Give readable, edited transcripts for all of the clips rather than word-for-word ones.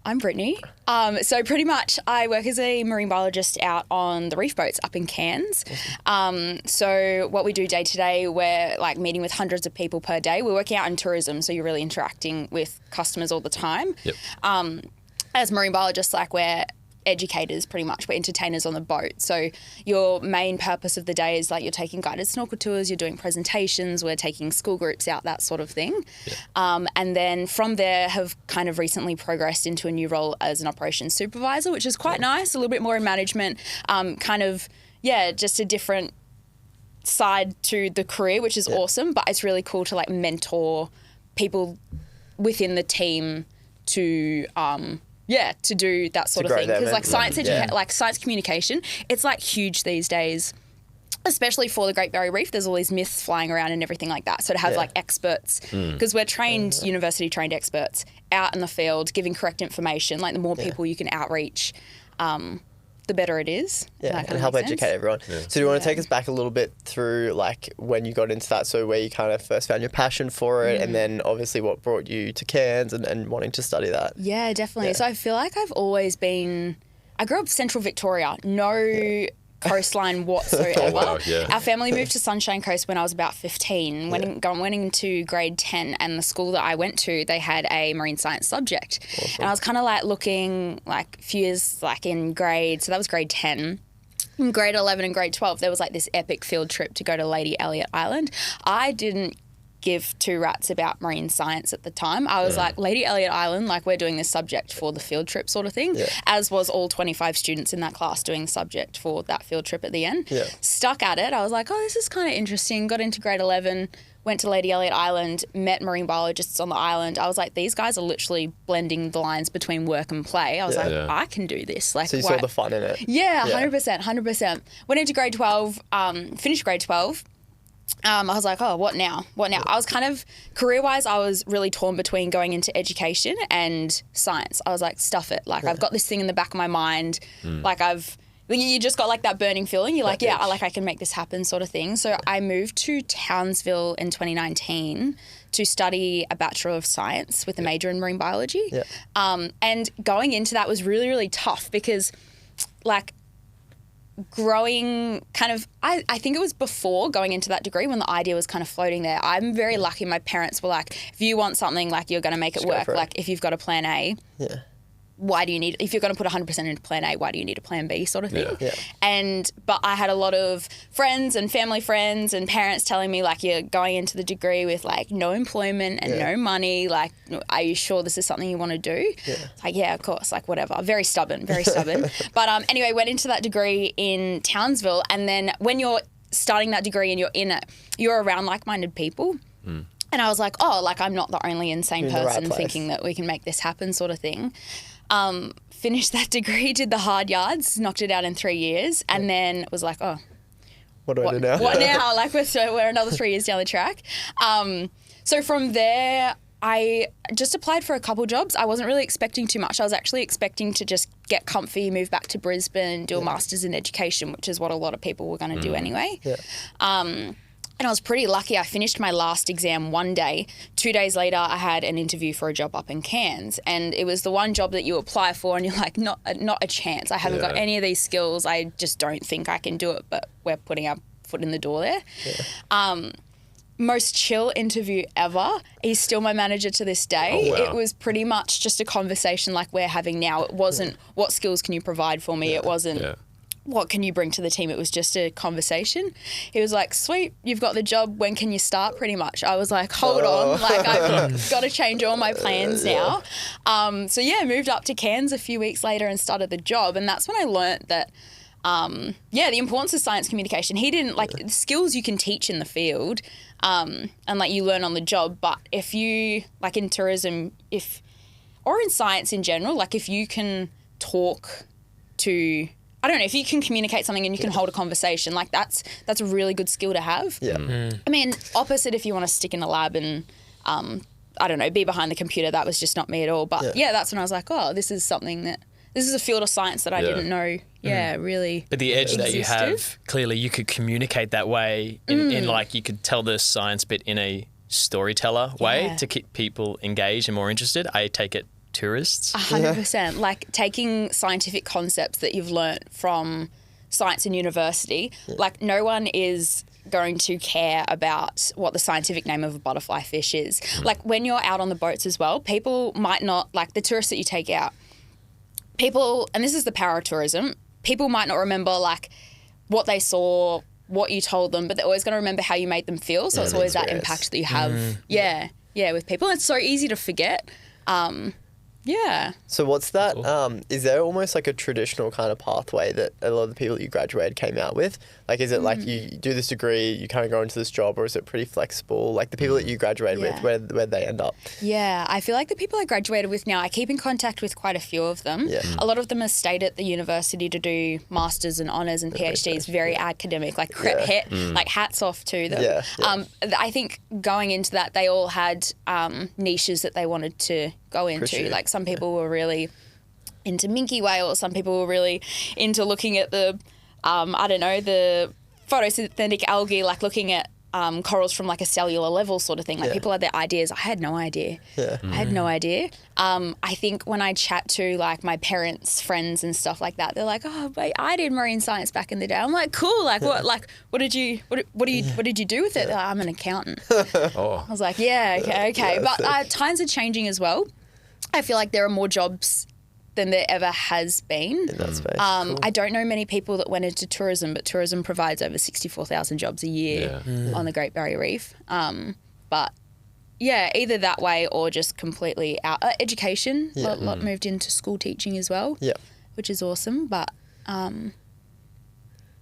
I'm Brittany. So pretty much I work as a marine biologist out on the Reef boats up in Cairns. So what we do day to day, we're like meeting with hundreds of people per day. We're working out in tourism, so you're really interacting with customers all the time. Yep. As marine biologists, like we're educators pretty much. We're entertainers on the boat. So your main purpose of the day is like you're taking guided snorkel tours, you're doing presentations, we're taking school groups out, that sort of thing. Yeah. And then from there have kind of recently progressed into a new role as an operations supervisor, which is quite nice, a little bit more in management, just a different side to the career, which is awesome. But it's really cool to like mentor people within the team to do that sort of thing. Because like science communication, it's like huge these days, especially for the Great Barrier Reef. There's all these myths flying around and everything like that. So to have like experts, because we're trained, university trained experts out in the field, giving correct information, like the more people you can outreach, the better it is. Yeah, and help educate everyone. Yeah. So do you want to take us back a little bit through like when you got into that, so where you kind of first found your passion for it, and then obviously what brought you to Cairns and wanting to study that? Yeah, definitely. Yeah. So I feel like I've always been, I grew up Central Victoria, coastline whatsoever. Oh, wow, yeah. Our family moved to Sunshine Coast when I was about 15, went into grade 10, and the school that I went to, they had a marine science subject. Awesome. And I was kind of like looking like a few years like in grade, so that was grade 10. In grade 11 and grade 12, there was like this epic field trip to go to Lady Elliot Island. I didn't give two rats about marine science at the time. I was like, Lady Elliot Island, like we're doing this subject for the field trip sort of thing, as was all 25 students in that class doing the subject for that field trip at the end. Yeah. Stuck at it. I was like, oh, this is kind of interesting. Got into grade 11, went to Lady Elliot Island, met marine biologists on the island. I was like, these guys are literally blending the lines between work and play. I was I can do this. Like, so you saw the fun in it? Yeah, 100%. Went into grade 12, finished grade 12. I was like, oh, what now? I was kind of, career-wise, I was really torn between going into education and science. I was like, stuff it. Like, I've got this thing in the back of my mind. Like, you just got like that burning feeling. You're like, I can make this happen sort of thing. So I moved to Townsville in 2019 to study a Bachelor of Science with a major in marine biology. Yeah. And going into that was really, really tough because like, growing kind of, I think it was before going into that degree when the idea was kind of floating there. I'm very lucky. My parents were like, if you want something, like you're going to make it work. Like if you've got a plan A, why do you need, if you're going to put 100% into plan A, why do you need a plan B sort of thing? Yeah. But I had a lot of friends and family friends and parents telling me like, you're going into the degree with like no employment and no money. Like, are you sure this is something you want to do? Yeah. Like, yeah, of course, like whatever. Very stubborn. But anyway, went into that degree in Townsville. And then when you're starting that degree and you're in it, you're around like-minded people. And I was like, oh, like I'm not the only insane person thinking that we can make this happen sort of thing. Finished that degree, did the hard yards, knocked it out in 3 years, and then was like, oh, what do I do now? What now? Like we're another 3 years down the track. So from there, I just applied for a couple jobs. I wasn't really expecting too much. I was actually expecting to just get comfy, move back to Brisbane, do a master's in education, which is what a lot of people were going to do anyway. Yeah. And I was pretty lucky. I finished my last exam one day. 2 days later, I had an interview for a job up in Cairns. And it was the one job that you apply for and you're like, not a chance. I haven't got any of these skills. I just don't think I can do it. But we're putting our foot in the door there. Yeah. Most chill interview ever. He's still my manager to this day. Oh, wow. It was pretty much just a conversation like we're having now. It wasn't, what skills can you provide for me? It wasn't... what can you bring to the team? It was just a conversation. He was like, sweet, you've got the job. When can you start? Pretty much. I was like, hold on. Like, I've got to change all my plans now. Moved up to Cairns a few weeks later and started the job. And that's when I learnt that, the importance of science communication. He didn't, like, skills you can teach in the field and, like, you learn on the job. But if you, like, in tourism, or in science in general, like, if you can talk to... I don't know, if you can communicate something and you can hold a conversation, like that's a really good skill to have. Yeah. I mean, opposite if you want to stick in a lab and, I don't know, be behind the computer, that was just not me at all. But that's when I was like, oh, this is a field of science that I didn't know, really But the edge that you have, clearly you could communicate that way in like you could tell the science bit in a storyteller way to keep people engaged and more interested. I take it tourists. 100%. Like taking scientific concepts that you've learnt from science in university, like no one is going to care about what the scientific name of a butterfly fish is. Like when you're out on the boats as well, people might not, like the tourists that you take out, people, and this is the power of tourism, people might not remember like what they saw, what you told them, but they're always going to remember how you made them feel. So it's always that impact that you have. Yeah, with people. It's so easy to forget. Yeah. So what's that? Is there almost like a traditional kind of pathway that a lot of the people that you graduated came out with? Like, is it like you do this degree, you kind of go into this job, or is it pretty flexible? Like the people that you graduated with, where'd they end up? Yeah, I feel like the people I graduated with now, I keep in contact with quite a few of them. Yeah. A lot of them have stayed at the university to do masters and honours and PhDs, very academic, like like hats off to them. Yeah. I think going into that, they all had niches that they wanted to go into. Like some people were really into minke whales, some people were really into looking at the the photosynthetic algae, like looking at corals from like a cellular level sort of thing. Like people had their ideas. I had no idea. I had no idea. I think when I chat to like my parents' friends and stuff like that, they're like, "Oh, wait, I did marine science back in the day." I'm like, "Cool. Like what did you do with it?" They're like, "I'm an accountant." I was like, "Yeah, okay." But times are changing as well. I feel like there are more jobs than there ever has been. In that space. Cool. I don't know many people that went into tourism, but tourism provides over 64,000 jobs a year on the Great Barrier Reef. But yeah, either that way or just completely out. Education, a lot moved into school teaching as well, which is awesome. But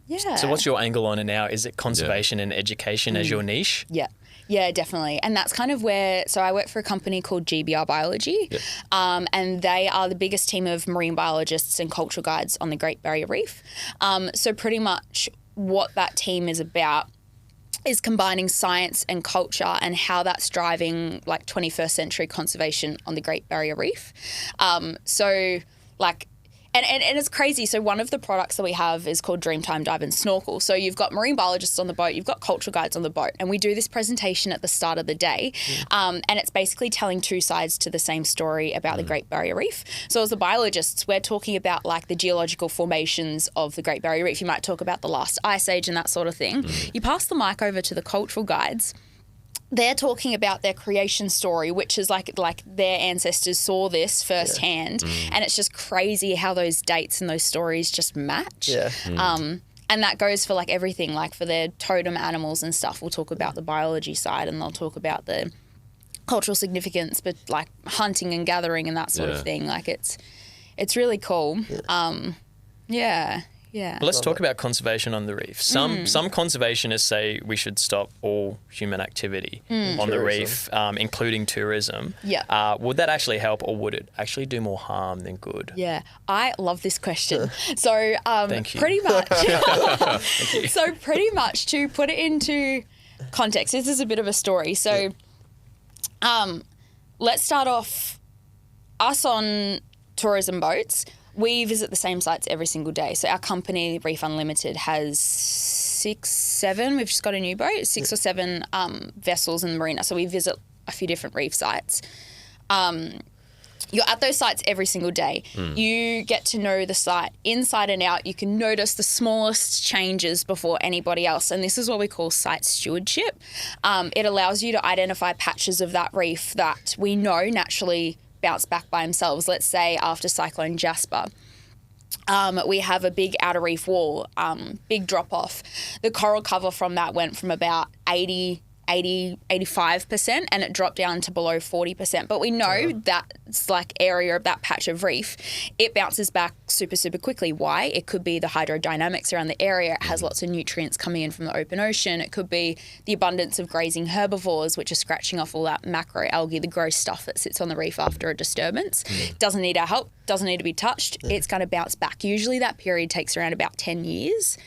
yeah. So what's your angle on it now? Is it conservation and education as your niche? Yeah, definitely. And that's kind of where, so I work for a company called GBR Biology, and they are the biggest team of marine biologists and cultural guides on the Great Barrier Reef. So pretty much what that team is about is combining science and culture and how that's driving like 21st century conservation on the Great Barrier Reef. So like, and it's crazy. So one of the products that we have is called Dreamtime Dive and Snorkel. So you've got marine biologists on the boat, you've got cultural guides on the boat, and we do this presentation at the start of the day. And it's basically telling two sides to the same story about the Great Barrier Reef. So as the biologists, we're talking about like the geological formations of the Great Barrier Reef. You might talk about the last ice age and that sort of thing. You pass the mic over to the cultural guides. They're talking about their creation story, which is like their ancestors saw this firsthand, and it's just crazy how those dates and those stories just match. And that goes for like everything, like for their totem animals and stuff. We'll talk about the biology side, and they'll talk about the cultural significance, but like hunting and gathering and that sort of thing. Like it's really cool. Yeah. Well, let's talk about conservation on the reef. Some conservationists say we should stop all human activity on the reef, including tourism. Would that actually help, or would it actually do more harm than good? Yeah, I love this question. So Thank you. Pretty much, so pretty much to put it into context, this is a bit of a story. So let's start off, us on tourism boats, we visit the same sites every single day. So our company, Reef Unlimited, has 6, 7, we've just got a new boat, 6 or 7 vessels in the marina. So we visit a few different reef sites. You're at those sites every single day. You get to know the site inside and out. You can notice the smallest changes before anybody else. And this is what we call site stewardship. It allows you to identify patches of that reef that we know naturally bounce back by themselves. Let's say after Cyclone Jasper, we have a big outer reef wall, big drop off. The coral cover from that went from about 85% and it dropped down to below 40%. But we know that's like area of that patch of reef, it bounces back super, super quickly. Why? It could be the hydrodynamics around the area. It has lots of nutrients coming in from the open ocean. It could be the abundance of grazing herbivores, which are scratching off all that macroalgae, the gross stuff that sits on the reef after a disturbance. Doesn't need our help, doesn't need to be touched. It's going to bounce back. Usually that period takes around about 10 years.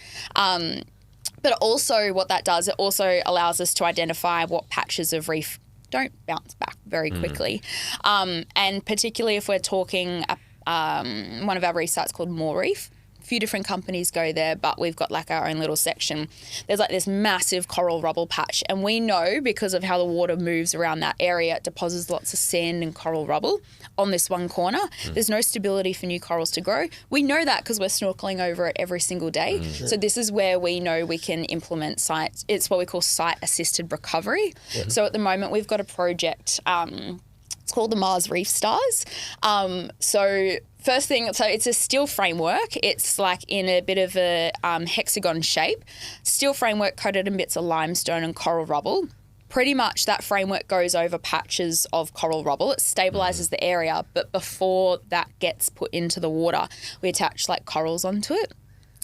But also what that does, it also allows us to identify what patches of reef don't bounce back very quickly. And particularly if we're talking one of our reef sites called Reef, few different companies go there, but we've got like our own little section. There's like this massive coral rubble patch, and we know because of how the water moves around that area, it deposits lots of sand and coral rubble on this one corner. There's no stability for new corals to grow. We know that because we're snorkeling over it every single day. So this is where we know we can implement site. It's what we call site-assisted recovery. So at the moment, we've got a project. It's called the Mars Reef Stars. First thing, so it's a steel framework. It's like in a bit of a hexagon shape. Steel framework coated in bits of limestone and coral rubble. Pretty much that framework goes over patches of coral rubble. It stabilises the area, but before that gets put into the water, we attach like corals onto it.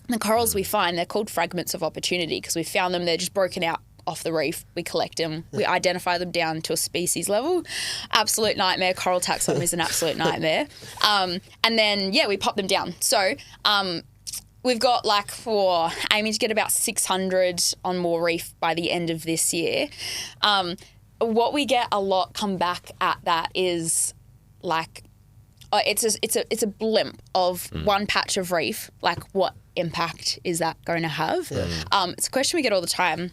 And the corals we find, they're called fragments of opportunity because we found them, they're just broken out off the reef. We collect them, we identify them down to a species level. Absolute nightmare. Coral taxonomy is an absolute nightmare. And then, we pop them down. So we've got aiming to get about 600 on Moore Reef by the end of this year. What we get a lot come back at that is like, it's a blimp of one patch of reef. Like, what impact is that going to have? It's a question we get all the time.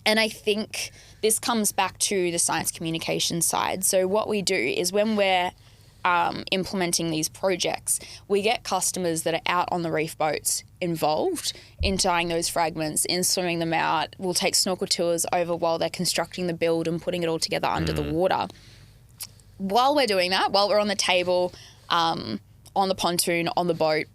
And I think this comes back to the science communication side. So what we do is when we're implementing these projects, we get customers that are out on the reef boats involved in tying those fragments, in swimming them out. We'll take snorkel tours over while they're constructing the build and putting it all together under the water. While we're doing that, while we're on the table, on the pontoon, on the boat,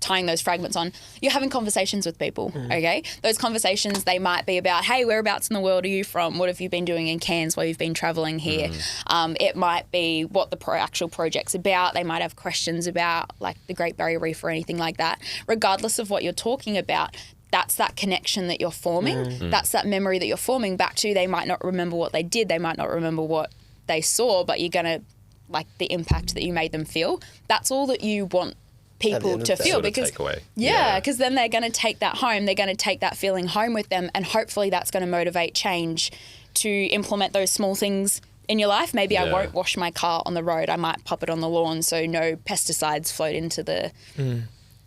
tying those fragments on, you're having conversations with people, okay? Those conversations, they might be about, hey, whereabouts in the world are you from? What have you been doing in Cairns while you've been travelling here? It might be what the actual project's about. They might have questions about like the Great Barrier Reef or anything like that. Regardless of what you're talking about, that's that connection that you're forming. That's that memory that you're forming back to. They might not remember what they did. They might not remember what they saw, but you're going to, like, the impact that you made them feel. That's all that you want people to feel, because because then they're going to take that home. They're going to take that feeling home with them, and hopefully that's going to motivate change to implement those small things in your life. Maybe I won't wash my car on the road. I might pop it on the lawn so no pesticides float into the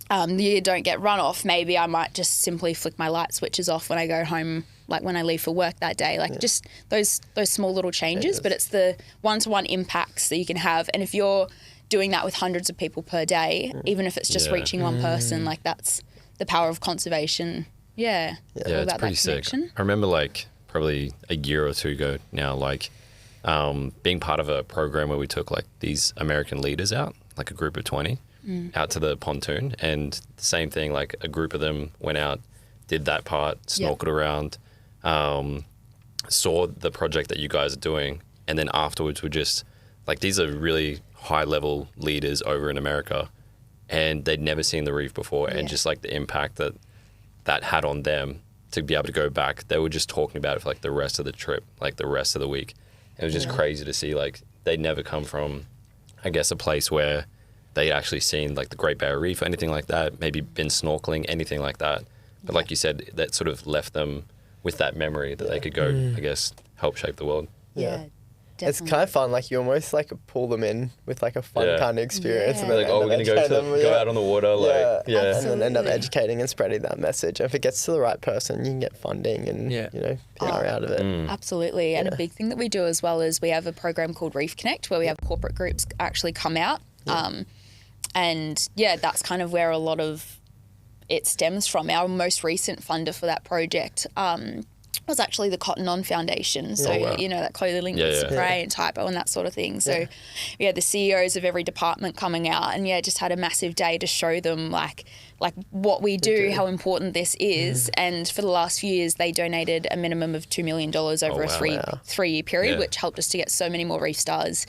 you don't get runoff. Maybe I might just simply flick my light switches off when I go home, like when I leave for work that day. Like just those small little changes, but it's the one-to-one impacts that you can have. And if you're doing that with hundreds of people per day, even if it's just reaching one person, like that's the power of conservation. It's about pretty sick. I remember like probably a year or two ago now, like being part of a program where we took like these American leaders out, like a group of 20 out to the pontoon, and the same thing, like a group of them went out, did that part, snorkeled around, saw the project that you guys are doing, and then afterwards were just like, these are really high level leaders over in America, and they'd never seen the reef before, and just like the impact that had on them to be able to go back. They were just talking about it for like the rest of the trip, like the rest of the week. It was just crazy to see, like, they'd never come from, I guess, a place where they'd actually seen like the Great Barrier Reef or anything like that, maybe been snorkeling, anything like that. But like you said, that sort of left them with that memory that they could go, I guess, help shape the world. Definitely. It's kind of fun. Like, you almost like pull them in with like a fun kind of experience. And they're like, oh, we're going to go out on the water. Like, and then end up educating and spreading that message. And if it gets to the right person, you can get funding and, you know, PR out of it. Absolutely. And a big thing that we do as well is we have a program called Reef Connect, where we have corporate groups actually come out. And that's kind of where a lot of it stems from. Our most recent funder for that project was actually the Cotton On Foundation. So, you know, that clothing spray and typo and that sort of thing. So we had the CEOs of every department coming out, and just had a massive day to show them like what we do, how important this is. And for the last few years, they donated a minimum of $2 million over a three-year period, which helped us to get so many more Reef Stars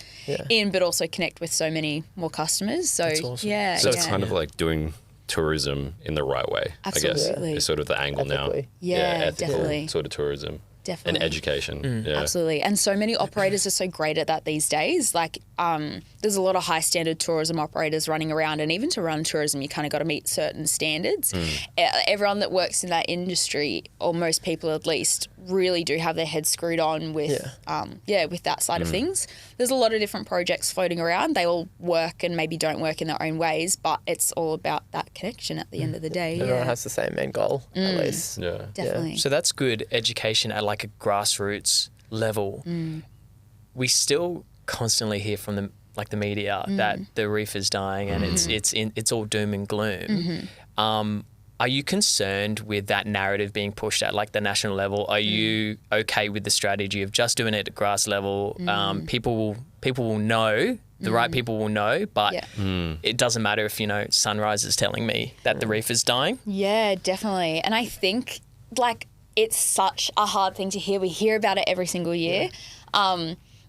in, but also connect with so many more customers. So, that's awesome. So it's kind of like doing tourism in the right way, Absolutely. I guess, is sort of the angle Ethically. now. Ethical definitely. Sort of tourism. Definitely. And education. Absolutely. And so many operators are so great at that these days. Like, there's a lot of high standard tourism operators running around, and even to run tourism, you kind of got to meet certain standards. Everyone that works in that industry, or most people at least, really do have their heads screwed on with with that side of things. There's a lot of different projects floating around. They all work and maybe don't work in their own ways, but it's all about that connection at the end of the day. Everyone has the same end goal, at least. Yeah. Definitely. So that's good education at like a grassroots level. We still constantly hear from the media that the reef is dying and it's all doom and gloom. Are you concerned with that narrative being pushed at like the national level? Are you okay with the strategy of just doing it at grass level? People will know, the right people will know, but it doesn't matter if, Sunrise is telling me that the reef is dying. Yeah, definitely. And I think like it's such a hard thing to hear. We hear about it every single year.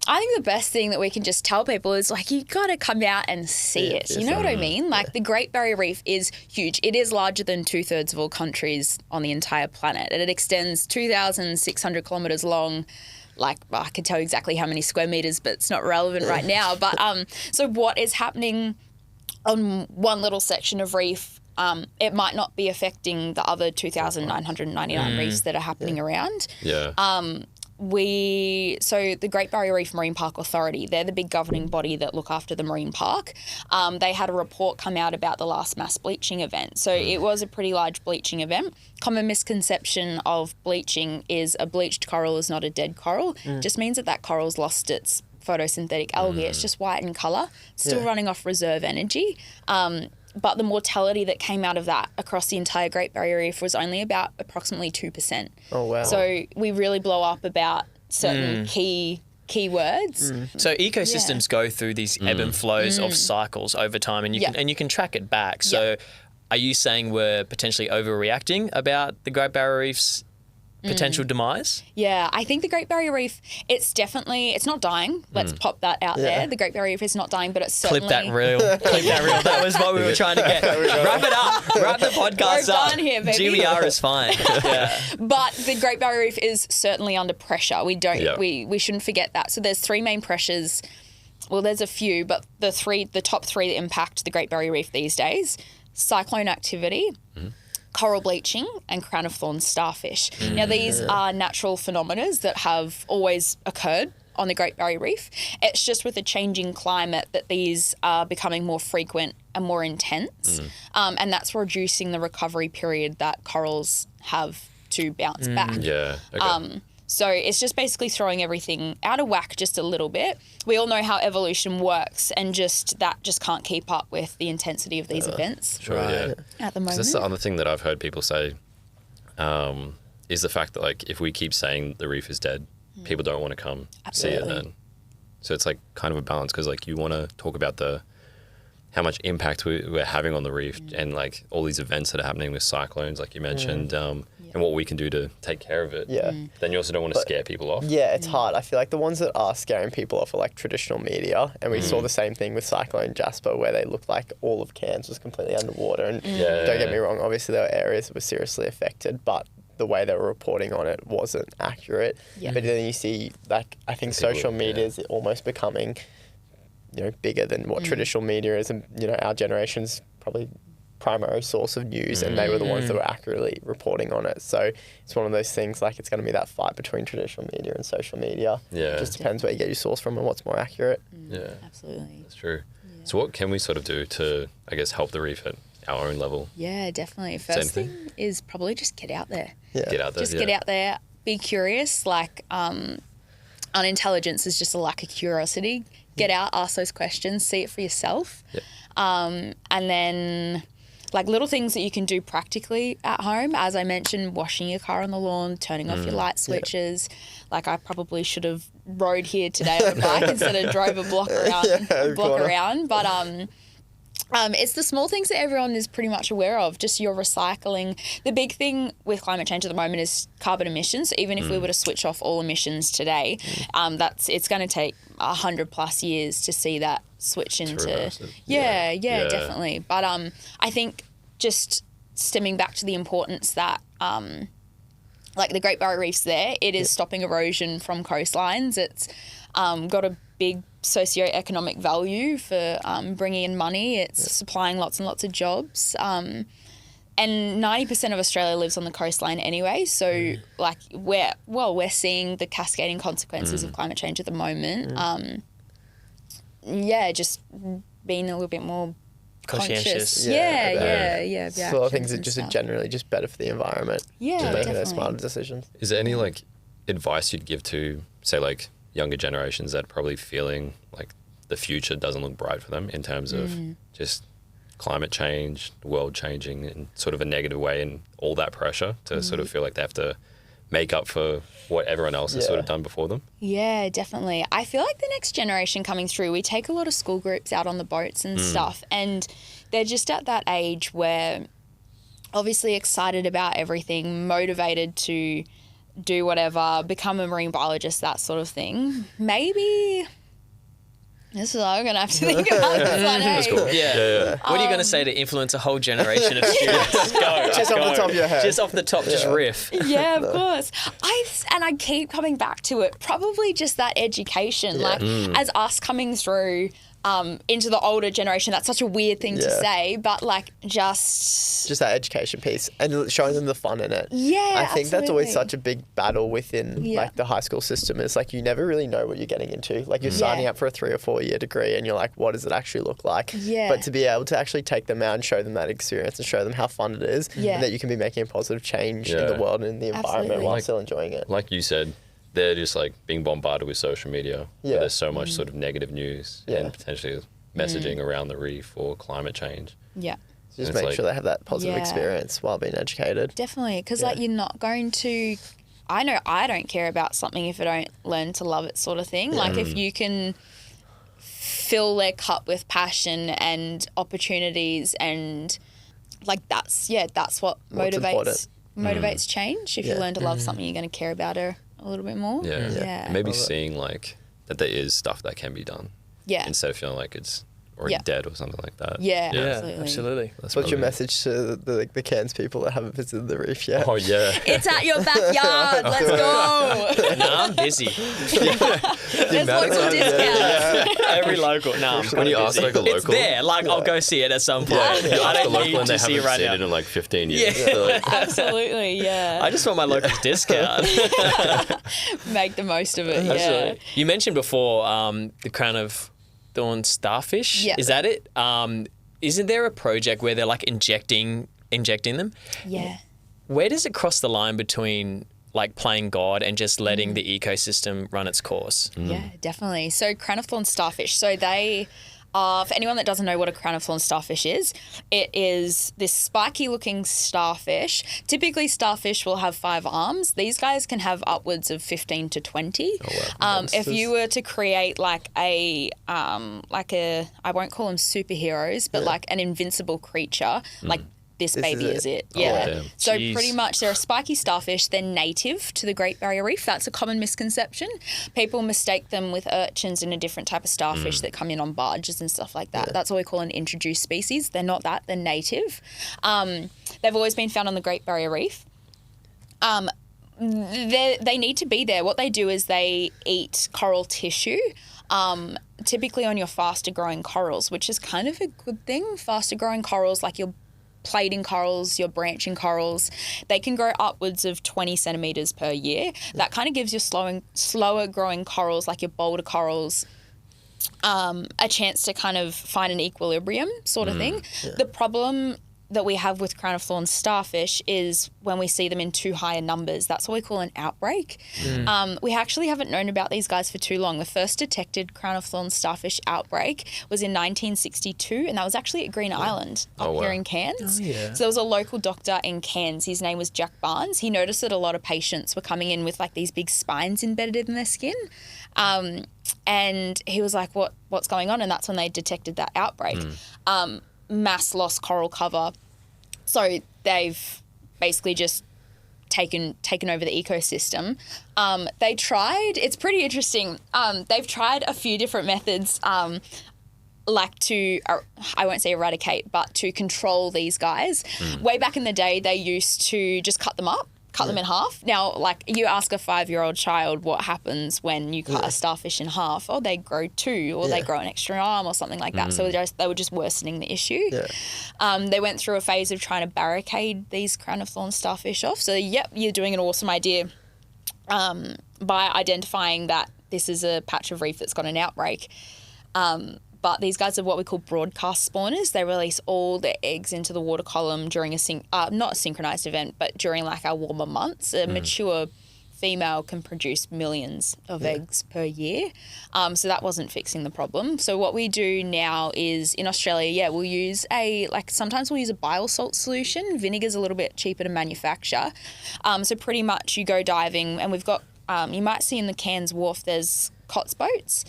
I think the best thing that we can just tell people is like, you got to come out and see it. You know what I mean? Like the Great Barrier Reef is huge. It is larger than 2/3 of all countries on the entire planet. And it extends 2,600 kilometres long. Like, I could tell you exactly how many square metres, but it's not relevant right now. But so what is happening on one little section of reef, it might not be affecting the other 2,999 reefs that are happening around. Yeah. So the Great Barrier Reef Marine Park Authority, they're the big governing body that look after the marine park. They had a report come out about the last mass bleaching event. So it was a pretty large bleaching event. Common misconception of bleaching is a bleached coral is not a dead coral. It just means that coral's lost its photosynthetic algae. It's just white in colour, still running off reserve energy. But the mortality that came out of that across the entire Great Barrier Reef was only about approximately 2%. Oh, wow. So we really blow up about certain key words. So ecosystems go through these ebb and flows of cycles over time, and you can track it back. So are you saying we're potentially overreacting about the Great Barrier Reef's potential demise? Yeah, I think the Great Barrier Reef, it's not dying. Let's pop that out there. The Great Barrier Reef is not dying, but it's certainly... Clip that reel. That was what we were trying to get. Wrap it up. Wrap the podcast up. We're done here, baby. GBR is fine. But the Great Barrier Reef is certainly under pressure. We shouldn't forget that. So there's three main pressures. Well, there's a few, but the top three that impact the Great Barrier Reef these days: cyclone activity, coral bleaching, and crown of thorns starfish. Now, these are natural phenomena that have always occurred on the Great Barrier Reef. It's just with a changing climate that these are becoming more frequent and more intense, and that's reducing the recovery period that corals have to bounce back. Yeah. Okay. So it's just basically throwing everything out of whack just a little bit. We all know how evolution works, and that just can't keep up with the intensity of these events. Sure, yeah. At the moment. That's the other thing that I've heard people say, is the fact that like if we keep saying the reef is dead, people don't want to come see it then. So it's like kind of a balance, because like you want to talk about how much impact we're having on the reef and like all these events that are happening with cyclones, like you mentioned, and what we can do to take care of it. Yeah. Then you also don't want to scare people off. Yeah, it's hard. I feel like the ones that are scaring people off are like traditional media, and we saw the same thing with Cyclone Jasper, where they looked like all of Cairns was completely underwater. And don't get me wrong, obviously there were areas that were seriously affected, but the way they were reporting on it wasn't accurate. Yeah. But then you see, like, I think social media is almost becoming, bigger than what traditional media is, and our generation's probably primary source of news, and they were the ones that were accurately reporting on it. So it's one of those things, like, it's going to be that fight between traditional media and social media. Yeah. It just depends where you get your source from and what's more accurate. Yeah. Absolutely. That's true. Yeah. So what can we sort of do to, I guess, help the reef at our own level? Yeah, definitely. First thing is probably just get out there. Yeah. Get out there. Just get out there. Be curious. Like, unintelligence is just a lack of curiosity. Get out, ask those questions, see it for yourself. Yep. And then, like, little things that you can do practically at home. As I mentioned, washing your car on the lawn, turning off your light switches. Yeah. Like, I probably should have rode here today on a bike instead of drove a block around. But it's the small things that everyone is pretty much aware of, just your recycling. The big thing with climate change at the moment is carbon emissions. So even if we were to switch off all emissions today, it's going to take 100+ years to see that switch into... Yeah, definitely. But I think just stemming back to the importance that... like the Great Barrier Reef's there, it is stopping erosion from coastlines. It's got a big socio-economic value for bringing in money. It's supplying lots and lots of jobs. And And 90% of Australia lives on the coastline anyway. So, like, we're seeing the cascading consequences of climate change at the moment. Just being a little bit more conscious. Yeah. So a lot of things are just generally just better for the environment. Yeah, making those definitely. smarter decisions. Is there any like advice you'd give to, say, like younger generations that are probably feeling like the future doesn't look bright for them in terms of just climate change, the world changing in sort of a negative way, and all that pressure to sort of feel like they have to make up for what everyone else has sort of done before them? Yeah, definitely. I feel like the next generation coming through, we take a lot of school groups out on the boats and stuff, and they're just at that age where obviously excited about everything, motivated to do whatever, become a marine biologist, that sort of thing. Maybe... This is all I'm going to have to think about this one, That's cool. Yeah. What are you going to say to influence a whole generation of students? Go. Just off the top of your head. Just off the top, just riff. Yeah, of course. I keep coming back to it. Probably just that education. Like, as us coming through into the older generation, that's such a weird thing to say, but like just that education piece and showing them the fun in it. Yeah, I think that's always absolutely. such a big battle within like the high school system. Is like you never really know what you're getting into. Like you're signing up for a 3 or 4 year degree and you're like, what does it actually look like? Yeah. But to be able to actually take them out and show them that experience and show them how fun it is and that you can be making a positive change in the world and in the environment Absolutely. while still enjoying it. Like you said, they're just like being bombarded with social media where there's so much sort of negative news and potentially messaging around the reef or climate change. Yeah. So just And it's make sure they have that positive experience while being educated. Definitely, because like you're not going to. I know I don't care about something if I don't learn to love it, sort of thing. Like if you can fill their cup with passion and opportunities, and like that's what What's motivates change. If you learn to love something, you're going to care about it a little bit more. Yeah. And maybe seeing like that there is stuff that can be done. Yeah. Instead of feeling like it's already dead or something like that. Yeah. Yeah, absolutely. That's What's your probably- message to the Cairns people that haven't visited the reef yet? Oh yeah. It's at your backyard. Let's go. Nah, I'm busy. There's local discounts. Every local. Nah, I'm When you ask like a local, it's there. Like I'll go see it at some point. you I ask a don't local need and they to see haven't it right seen now. it in like 15 years. Yeah. They're like, Absolutely, yeah. I just want my locals discount. Make the most of it. Yeah. Absolutely. You mentioned before the crown of thorn starfish. Yeah. Is that it? Isn't there a project where they're like injecting them? Yeah. Where does it cross the line between like playing God and just letting the ecosystem run its course? Yeah, definitely. So crown of thorn starfish. So they are, for anyone that doesn't know what a crown of thorn starfish is, it is this spiky looking starfish. Typically starfish will have 5 arms. These guys can have upwards of 15 to 20. Oh, wow. If you were to create like a I won't call them superheroes, but like an invincible creature, like this baby is it. Yeah. damn. So Jeez. pretty much they're a spiky starfish. They're native to the Great Barrier Reef. That's a common misconception. People mistake them with urchins and a different type of starfish that come in on barges and stuff like that. That's what we call an introduced species. They're not that. They're native. They've always been found on the Great Barrier Reef. They need to be there. What they do is they eat coral tissue, typically on your faster growing corals, which is kind of a good thing. Faster growing corals, like your plating corals, your branching corals, they can grow upwards of 20 centimetres per year. That kind of gives your slower growing corals, like your boulder corals, a chance to kind of find an equilibrium sort of thing. The problem that we have with crown of thorns starfish is when we see them in too high numbers. That's what we call an outbreak. We actually haven't known about these guys for too long. The first detected crown of thorns starfish outbreak was in 1962, and that was actually at Green Island up here in Cairns. So there was a local doctor in Cairns. His name was Jack Barnes. He noticed that a lot of patients were coming in with like these big spines embedded in their skin. And he was like, what's going on? And that's when they detected that outbreak. Mass lost coral cover. So they've basically just taken over the ecosystem. They tried, it's pretty interesting, they've tried a few different methods like to, I won't say eradicate, but to control these guys. Way back in the day, they used to just cut them cut them in half. Now, like, you ask a 5-year-old child what happens when you cut a starfish in half. Oh, they grow 2, or they grow an extra arm or something like that. So they were just worsening the issue. Yeah. They went through a phase of trying to barricade these crown of thorns starfish off. So, yep, you're doing an awesome idea by identifying that this is a patch of reef that's got an outbreak. But these guys are what we call broadcast spawners. They release all their eggs into the water column during not a synchronized event, but during like our warmer months. A mature female can produce millions of eggs per year. So that wasn't fixing the problem. So what we do now is in Australia, we'll use sometimes we'll use a bile salt solution. Vinegar's a little bit cheaper to manufacture. So pretty much you go diving, and we've got, you might see in the Cairns wharf, there's COTS boats.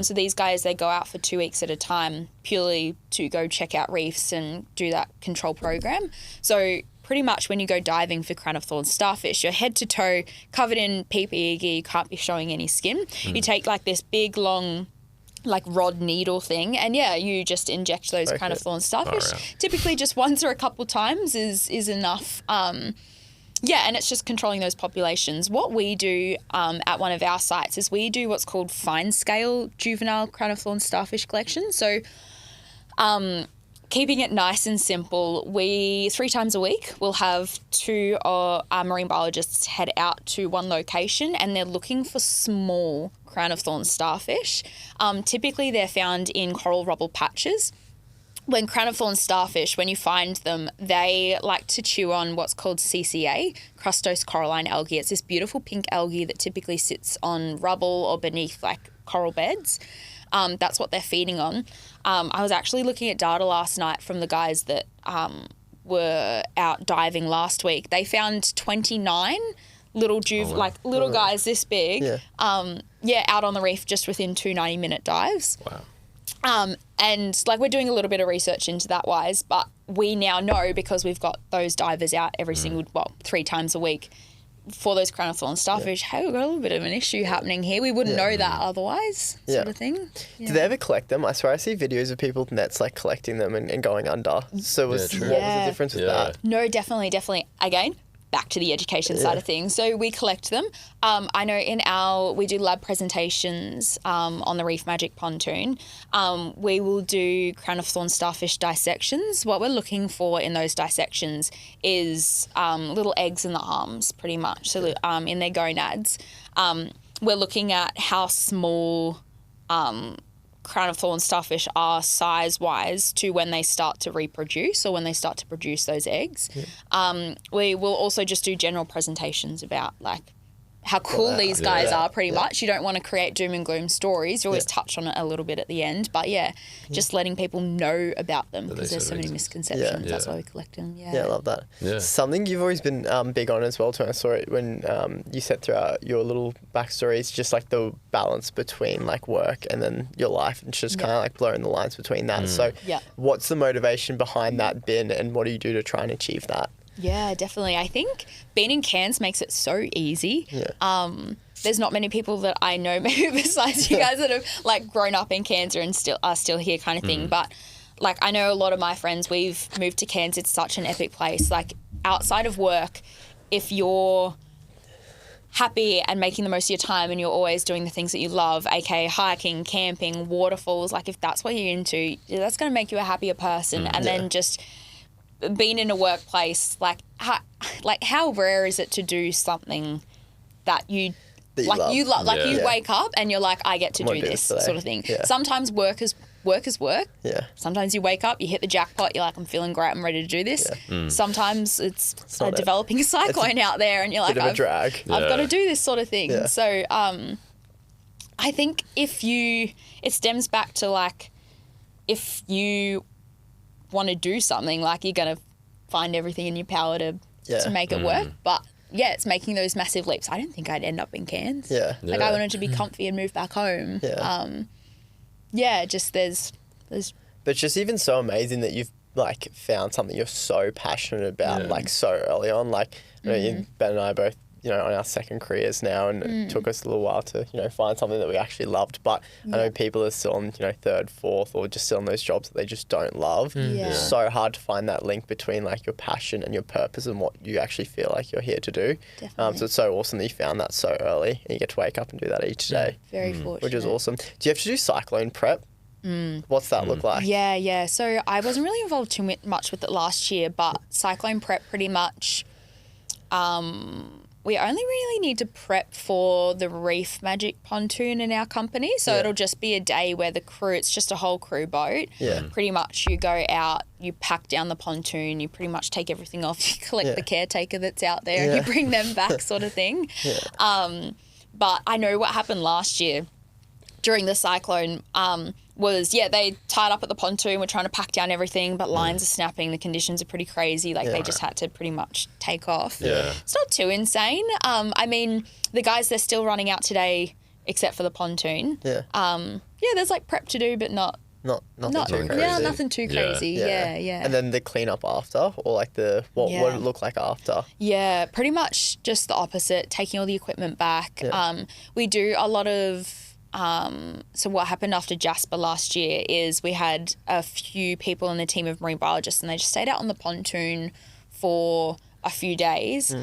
So these guys, they go out for 2 weeks at a time purely to go check out reefs and do that control program. So pretty much when you go diving for crown of thorns starfish, you're head to toe covered in PPE gear. You can't be showing any skin. You take like this big long like rod needle thing, and you just inject those crown of thorns starfish. Typically just once or a couple times is enough. And it's just controlling those populations. What we do at one of our sites is we do what's called fine-scale juvenile crown of thorns starfish collection. So keeping it nice and simple, 3 times a week we'll have 2 our marine biologists head out to one location, and they're looking for small crown of thorns starfish. Typically they're found in coral rubble patches. When crown of thorns starfish, when you find them, they like to chew on what's called CCA, crustose coralline algae. It's this beautiful pink algae that typically sits on rubble or beneath like coral beds. That's what they're feeding on. I was actually looking at data last night from the guys that were out diving last week. They found 29 little guys this big, out on the reef just within 2 90-minute dives. Wow. And like we're doing a little bit of research into that wise, but we now know because we've got those divers out every 3 times a week for those crown of thorns starfish. Hey, we've got a little bit of an issue happening here. We wouldn't know that otherwise, sort of thing. Yeah. Do they ever collect them? I swear I see videos of people with nets like collecting them and going under. So what was the difference with that? No, definitely. Again, back to the education side of things. So we collect them. I know we do lab presentations on the Reef Magic pontoon. We will do crown of thorns starfish dissections. What we're looking for in those dissections is little eggs in the arms, pretty much. So in their gonads. We're looking at how small crown of thorns starfish are size-wise to when they start to reproduce or when they start to produce those eggs. We will also just do general presentations about like how cool these guys are pretty much. You don't want to create doom and gloom stories. You always touch on it a little bit at the end. But just letting people know about them because there's so many misconceptions. Yeah. That's why we collect them. Yeah, I love that. Yeah. Something you've always been big on as well, too. I saw it when you set throughout your little backstory. It's just like the balance between like work and then your life. And just kind of like blurring the lines between that. So what's the motivation behind that been and what do you do to try and achieve that? Yeah, definitely. I think being in Cairns makes it so easy. Yeah. There's not many people that I know maybe besides you guys that have like grown up in Cairns and are still here kind of thing. But like I know a lot of my friends, we've moved to Cairns. It's such an epic place. Like outside of work, if you're happy and making the most of your time and you're always doing the things that you love, aka hiking, camping, waterfalls, like if that's what you're into, that's going to make you a happier person. And then just being in a workplace, how rare is it to do something that you love? You wake up and you're like, I get to do this sort of thing. Yeah. Sometimes work is work. Yeah. Sometimes you wake up, you hit the jackpot, you're like, I'm feeling great, I'm ready to do this. Yeah. Sometimes it's developing a cyclone out there and you're like, I've got to do this sort of thing. Yeah. So I think it stems back to like, if you want to do something, like you're going to find everything in your power to make it work. But it's making those massive leaps. I didn't think I'd end up in Cairns. I wanted to be comfy and move back home. Just there's but it's just even so amazing that you've like found something you're so passionate about like so early on. Like you know, Ben and I both you know, on our second careers now, and it took us a little while to, you know, find something that we actually loved. But I know people are still on, you know, third, fourth, or just still on those jobs that they just don't love. It's so hard to find that link between like your passion and your purpose and what you actually feel like you're here to do. So it's so awesome that you found that so early and you get to wake up and do that each day. Very fortunate. Which is awesome. Do you have to do cyclone prep? What's that look like? Yeah. So I wasn't really involved too much with it last year, but cyclone prep pretty much, we only really need to prep for the Reef Magic pontoon in our company. So it'll just be a day where the crew, it's just a whole crew boat. Pretty much you go out, you pack down the pontoon, you pretty much take everything off, you collect the caretaker that's out there and you bring them back sort of thing. But I know what happened last year during the cyclone was, they tied up at the pontoon, we're trying to pack down everything, but lines are snapping, the conditions are pretty crazy, like they just had to pretty much take off. It's not too insane. I mean, the guys, they're still running out today except for the pontoon. There's like prep to do, but nothing too crazy. Yeah, nothing too crazy. Yeah. And then the cleanup after, or like what would it look like after? Yeah, pretty much just the opposite, taking all the equipment back. We do a lot of so what happened after Jasper last year is we had a few people in the team of Marine Biologists and they just stayed out on the pontoon for a few days.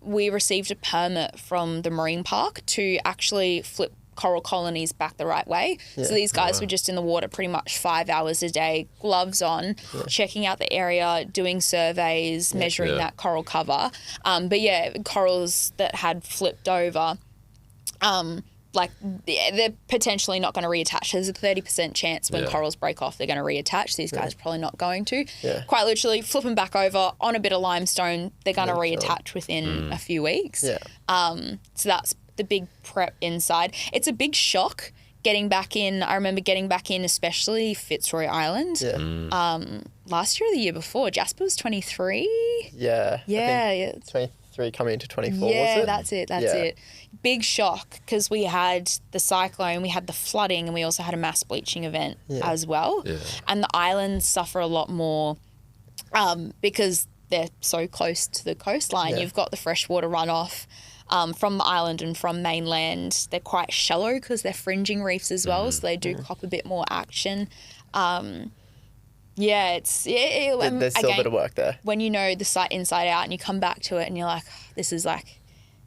We received a permit from the marine park to actually flip coral colonies back the right way. So these guys were just in the water pretty much 5 hours a day, gloves on, checking out the area, doing surveys, measuring that coral cover. But corals that had flipped over, like they're potentially not going to reattach. There's a 30% chance when corals break off, they're going to reattach. These guys are probably not going to. Quite literally flip them back over on a bit of limestone. They're going to reattach within a few weeks. So that's the big prep inside. It's a big shock getting back in. I remember getting back in, especially Fitzroy Island. Last year or the year before, Jasper was 23. Yeah. 23 coming into 24, was it? That's it. Big shock because we had the cyclone, we had the flooding, and we also had a mass bleaching event as well. And the islands suffer a lot more because they're so close to the coastline. You've got the freshwater runoff from the island and from mainland. They're quite shallow because they're fringing reefs as well, so they do cop a bit more action. There's still a bit of work there. When you know the site inside out and you come back to it and you're like, this is like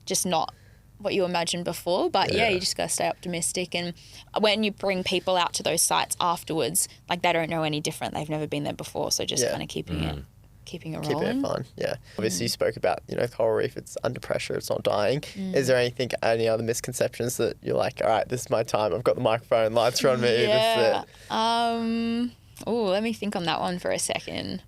just not what you imagined before. But you just got to stay optimistic. And when you bring people out to those sites afterwards, like they don't know any different. They've never been there before. So just kind of keeping it rolling. Keeping it fun, Obviously, you spoke about, you know, coral reef, it's under pressure, it's not dying. Is there any other misconceptions that you're like, all right, this is my time, I've got the microphone, lights are on me, this is it? Let me think on that one for a second.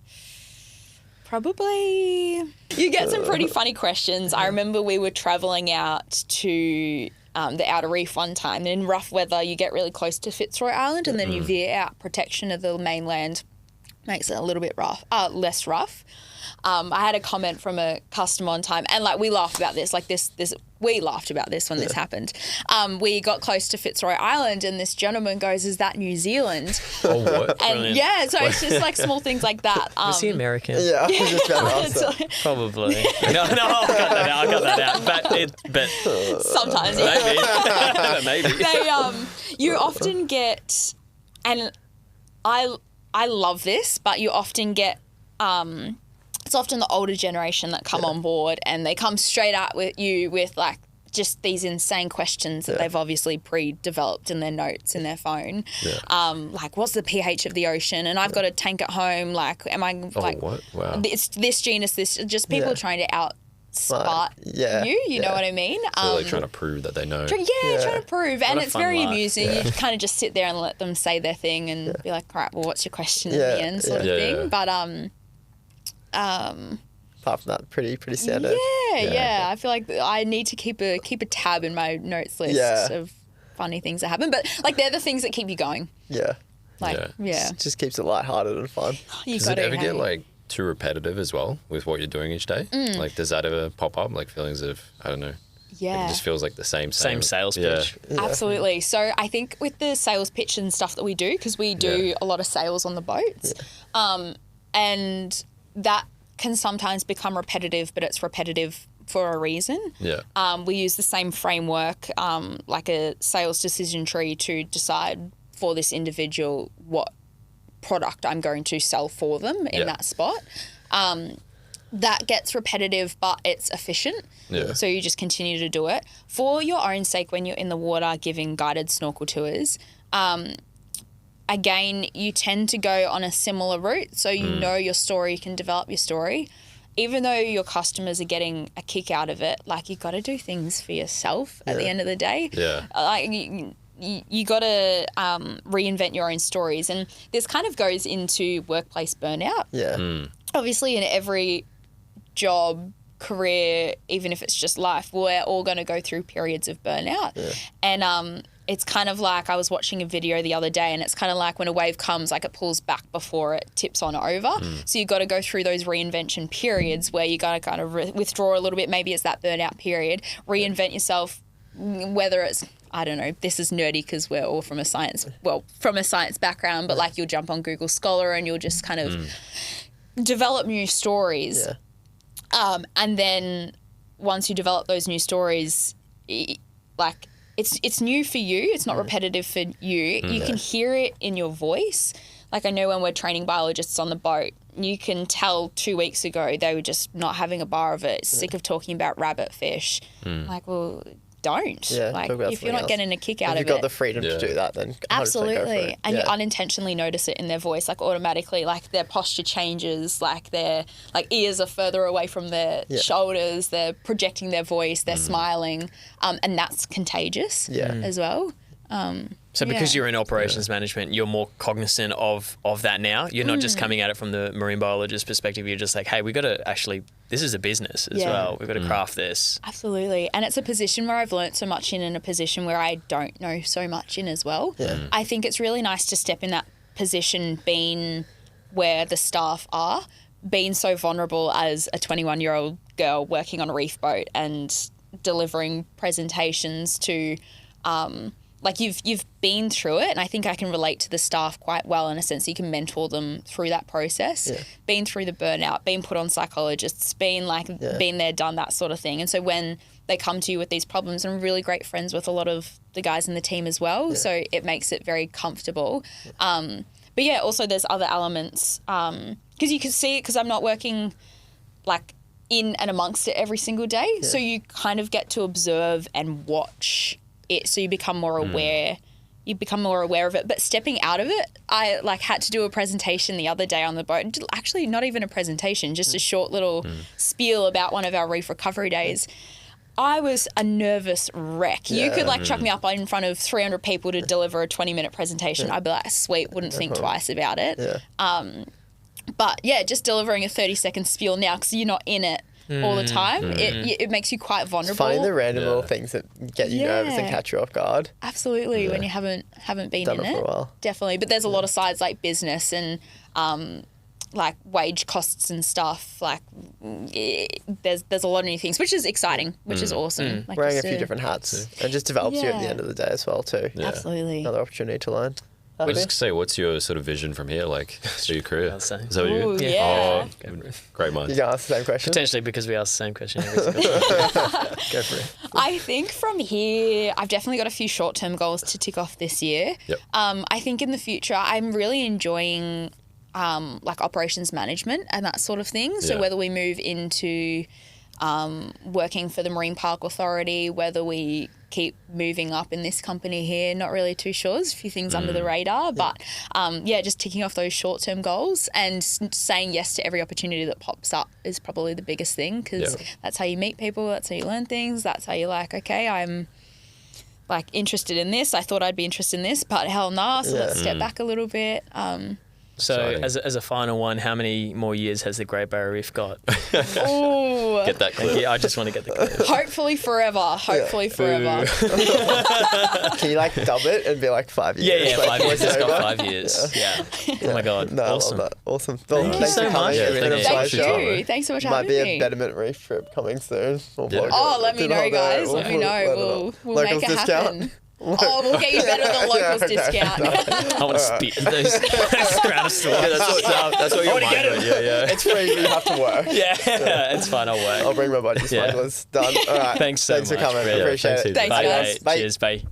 Probably, you get some pretty funny questions. I remember we were travelling out to the outer reef one time. In rough weather, you get really close to Fitzroy Island and then you veer out. Protection of the mainland makes it a little bit less rough. I had a comment from a customer one time, and like we laughed about this. We laughed about this when this happened. We got close to Fitzroy Island, and this gentleman goes, "Is that New Zealand?" Oh, what? And Brilliant. so it's just like small things like that. Is he American? Yeah, I was just about to ask that. Probably. No, I'll cut that out. But sometimes, maybe. You often get, and I love this, but you often get. It's often the older generation that come on board and they come straight out with you with like just these insane questions that they've obviously pre-developed in their notes in their phone. Like, what's the pH of the ocean? And I've got a tank at home. Like, am I like, what? Wow. It's this genus, this, just people trying to outsmart you know what I mean? So they're trying to prove that they know. Trying to prove. And it's very life. amusing. You kind of just sit there and let them say their thing and be like, all right, well, what's your question at the end sort of thing. But, apart from that, pretty standard. Yeah. I feel like I need to keep a tab in my notes list of funny things that happen. But like they're the things that keep you going. Just keeps it lighthearted and fun. Does it ever get like too repetitive as well with what you're doing each day? Like does that ever pop up, like feelings of, I don't know, it just feels like the same sales pitch. Absolutely. So I think with the sales pitch and stuff that we do, because we do a lot of sales on the boats, and that can sometimes become repetitive, but it's repetitive for a reason. Yeah. We use the same framework, like a sales decision tree, to decide for this individual what product I'm going to sell for them in that spot. That gets repetitive, but it's efficient. Yeah. So you just continue to do it. For your own sake, when you're in the water giving guided snorkel tours, again, you tend to go on a similar route. So you know your story, you can develop your story. Even though your customers are getting a kick out of it, like, you got to do things for yourself at the end of the day. Yeah. Like, you got to reinvent your own stories. And this kind of goes into workplace burnout. Yeah. Obviously, in every job, career, even if it's just life, we're all going to go through periods of burnout. Yeah. And it's kind of like, I was watching a video the other day, and it's kind of like when a wave comes, like, it pulls back before it tips on over. So you've got to go through those reinvention periods where you got to kind of withdraw a little bit. Maybe it's that burnout period, reinvent yourself, whether it's, I don't know, this is nerdy because we're all from a science background, but like, you'll jump on Google Scholar and you'll just kind of develop new stories. Yeah. And then once you develop those new stories, like, it's new for you. It's not repetitive for you. You can hear it in your voice. Like, I know when we're training biologists on the boat, you can tell 2 weeks ago they were just not having a bar of it, sick of talking about rabbit fish. Like, well, don't. Yeah, like, talk about if you're not something getting a kick out of If it. you've got the freedom to do that, then 100% go for Absolutely. it. And you unintentionally notice it in their voice, like, automatically, like, their posture changes, like, their ears are further away from their shoulders, they're projecting their voice, they're smiling, and that's contagious as well. So because you're in operations management, you're more cognizant of that now. You're not just coming at it from the marine biologist perspective. You're just like, hey, we got to actually, this is a business as well. We've got to craft this. Absolutely. And it's a position where I've learnt so much in, and a position where I don't know so much in as well. I think it's really nice to step in that position, being where the staff are, being so vulnerable as a 21-year-old girl working on a reef boat and delivering presentations to like, you've been through it, and I think I can relate to the staff quite well, in a sense that you can mentor them through that process. Been through the burnout, being put on psychologists, been there, done that sort of thing. And so when they come to you with these problems, I'm really great friends with a lot of the guys in the team as well, so it makes it very comfortable. But yeah, also there's other elements, because you can see it, because I'm not working like in and amongst it every single day, so you kind of get to observe and watch it, so you become more aware. You become more aware of it. But stepping out of it, I had to do a presentation the other day on the boat. Actually, not even a presentation, just a short little spiel about one of our reef recovery days. I was a nervous wreck. You could chuck me up in front of 300 people to deliver a 20-minute presentation. I'd be like, sweet, wouldn't think twice about it. But yeah, just delivering a 30-second spiel now, because you're not in it all the time, it makes you quite vulnerable. It's finding the random little things that get you nervous and catch you off guard. Absolutely, when you haven't been Done in it for a while. Definitely. But there's a lot of sides like business and like wage costs and stuff. Like there's a lot of new things, which is exciting, which is awesome. Like, wearing a few different hats and just develops you at the end of the day as well too. Absolutely. Another opportunity to learn. I was just gonna say, what's your sort of vision from here, like, for your career? Is that what Ooh, you? yeah. Oh, great minds. You can ask the same question. Potentially, because we ask the same question every single time. Go for it. I think from here, I've definitely got a few short-term goals to tick off this year. Yep. I think in the future, I'm really enjoying like operations management and that sort of thing. So whether we move into working for the Marine Park Authority, whether we keep moving up in this company here, not really too sure. There's a few things under the radar, but just ticking off those short-term goals and saying yes to every opportunity that pops up is probably the biggest thing, because that's how you meet people, that's how you learn things, that's how you're like, okay, I'm like interested in this, I thought I'd be interested in this, but hell nah, so let's step back a little bit. So as a final one, how many more years has the Great Barrier Reef got? Ooh. Get that clear. Yeah, I just want to get the clear. Hopefully forever. Hopefully forever. Can you like dub it and be like 5 years? Yeah, like, 5 years. It's over? got 5 years. Yeah. Oh my God. No, Awesome. I love that. Awesome. Well, Thank you thanks so for coming. much. It's been a Thank pleasure. you. Thanks so much for Might having be me. a Betterment Reef trip coming soon. We'll Yeah. vlog it. Oh, let me Do know, not guys. know. Let me know. We'll Locals make it discount. happen. Oh, we'll get you better than locals discount. I want to spit in those ground stores. Yeah, that's what your mind went. Yeah. It's free, but you have to work. Yeah, it's fine. I'll work. I'll bring my budgie smugglers. Done. All right. Thanks so Thanks much. for coming. Really. Appreciate it. Thanks, Bye, guys. mate. Bye. Cheers. Bye.